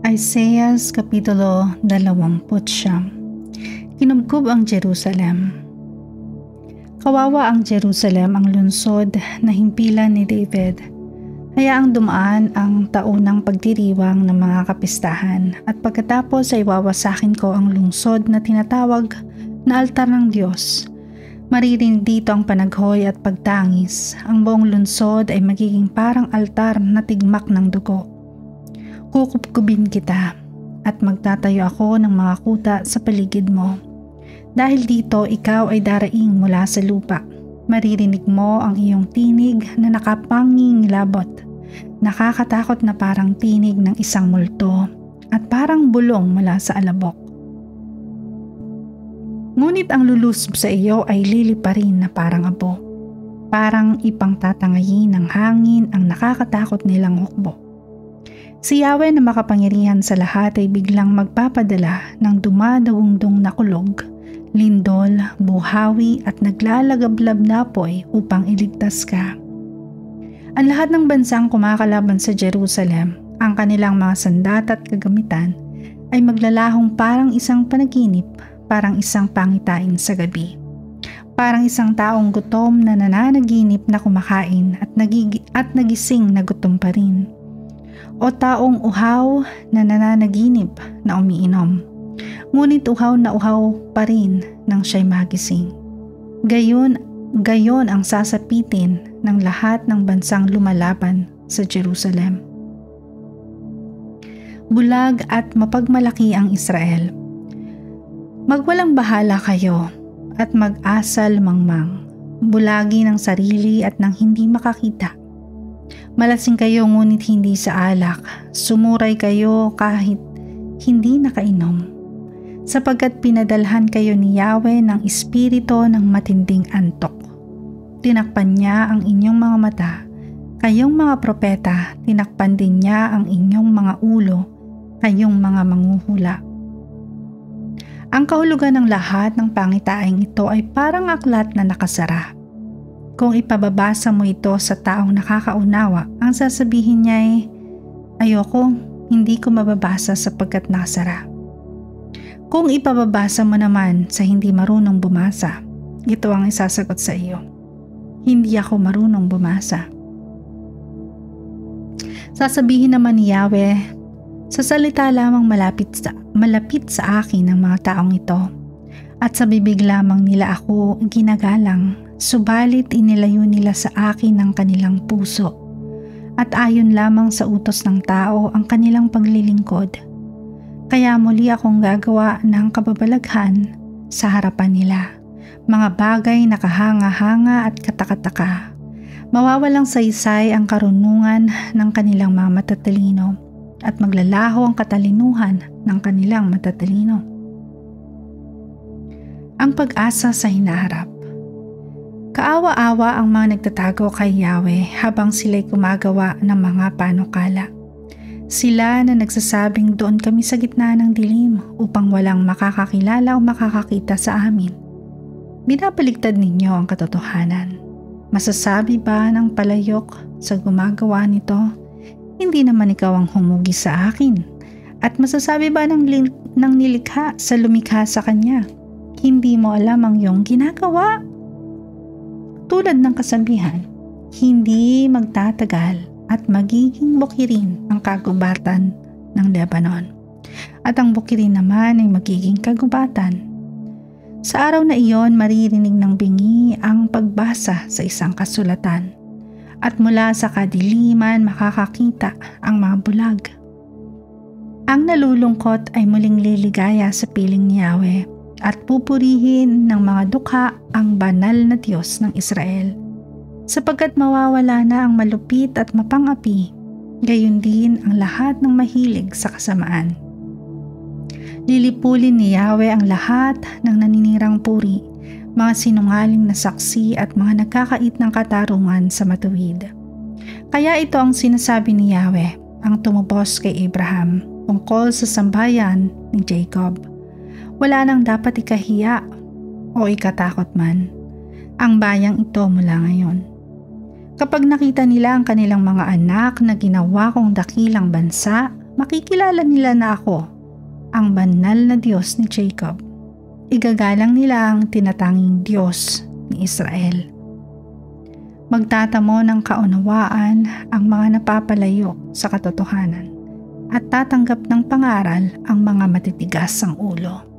Isaias Kapitulo 20. Kinubkob ang Jerusalem. Kawawa ang Jerusalem, ang lungsod na himpilan ni David. Hayaang dumaan ang taunang pagdiriwang ng mga kapistahan at pagkatapos ay wawasakin ko ang lungsod na tinatawag na altar ng Diyos. Maririnig dito ang panaghoy at pagtangis. Ang buong lungsod ay magiging parang altar na tigmak ng dugo. Kukupkubin kita at magtatayo ako ng mga kuta sa paligid mo. Dahil dito ikaw ay daraing mula sa lupa. Maririnig mo ang iyong tinig na nakapangingilabot. Nakakatakot na parang tinig ng isang multo at parang bulong mula sa alabok. Ngunit ang lulusob sa iyo ay liliparin na parang abo. Parang ipangtatangayin ng hangin ang nakakatakot nilang hukbo. Si Yahweh na makapangyarihan sa lahat ay biglang magpapadala ng dumadawungdong na kulog, lindol, buhawi at naglalagablab na apoy upang iligtas ka. Ang lahat ng bansang kumakalaban sa Jerusalem, ang kanilang mga sandata at kagamitan ay maglalahong parang isang panaginip, parang isang pangitain sa gabi. Parang isang taong gutom na nananaginip na kumakain at nagising na gutom pa rin. O taong uhaw na nananaginip na umiinom, ngunit uhaw na uhaw pa rin nang siya'y magising. Gayon ang sasapitin ng lahat ng bansang lumalaban sa Jerusalem. Bulag at mapagmalaki ang Israel. Magwalang bahala kayo at mag-asal mangmang, bulagi ng sarili at ng hindi makakita. Malasing kayo ngunit hindi sa alak, sumuray kayo kahit hindi nakainom. Sapagkat pinadalhan kayo ni Yahweh ng espiritu ng matinding antok. Tinakpan niya ang inyong mga mata, kayong mga propeta, tinakpan din niya ang inyong mga ulo, kayong mga manghuhula. Ang kahulugan ng lahat ng pangitaing ito ay parang aklat na nakasara. Kung ipababasa mo ito sa taong nakakaunawa, ang sasabihin niya ay, ayoko, hindi ko mababasa sapagkat nakasara. Kung ipababasa mo naman sa hindi marunong bumasa, ito ang isasagot sa iyo, hindi ako marunong bumasa. Sasabihin naman ni Yahweh, sa salita lamang malapit sa akin ang mga taong ito, at sa bibig lamang nila ako ginagalang. Subalit inilayo nila sa akin ang kanilang puso at ayon lamang sa utos ng tao ang kanilang paglilingkod. Kaya muli akong gagawa ng kababalaghan sa harapan nila, mga bagay na kahanga-hanga at katakataka. Mawawalang saysay ang karunungan ng kanilang mga matatalino at maglalaho ang katalinuhan ng kanilang matatalino. Ang pag-asa sa hinaharap. Kaawa-awa ang mga nagtatago kay Yahweh habang sila'y gumagawa ng mga panukala. Sila na nagsasabing doon kami sa gitna ng dilim upang walang makakakilala o makakakita sa amin. Binabaligtad ninyo ang katotohanan. Masasabi ba ng palayok sa gumagawa nito, hindi naman ikaw ang humugi sa akin? At masasabi ba ng nilikha sa lumikha sa kanya, hindi mo alam ang iyong ginagawa? Tulad ng kasabihan, hindi magtatagal at magiging bukirin ang kagubatan ng Lebanon. At ang bukirin naman ay magiging kagubatan. Sa araw na iyon, maririnig ng bingi ang pagbasa sa isang kasulatan. At mula sa kadiliman makakakita ang mga bulag. Ang nalulungkot ay muling liligaya sa piling ni Yahweh at pupurihin ng mga dukha ang banal na Diyos ng Israel. Sapagkat mawawala na ang malupit at mapangapi, gayon din ang lahat ng mahilig sa kasamaan. Lilipulin ni Yahweh ang lahat ng naninirang puri, mga sinungaling na saksi at mga nagkakait ng katarungan sa matuwid. Kaya ito ang sinasabi ni Yahweh, ang tumubos kay Abraham, tungkol sa sambayan ni Jacob. Wala nang dapat ikahiya o ikatakot man ang bayang ito mula ngayon. Kapag nakita nila ang kanilang mga anak na ginawa kong dakilang bansa, makikilala nila na ako, ang banal na Diyos ni Jacob. Igagalang nila ang tinatanging Diyos ni Israel. Magtatamo ng kaunawaan ang mga napapalayo sa katotohanan at tatanggap ng pangaral ang mga matitigas ang ulo.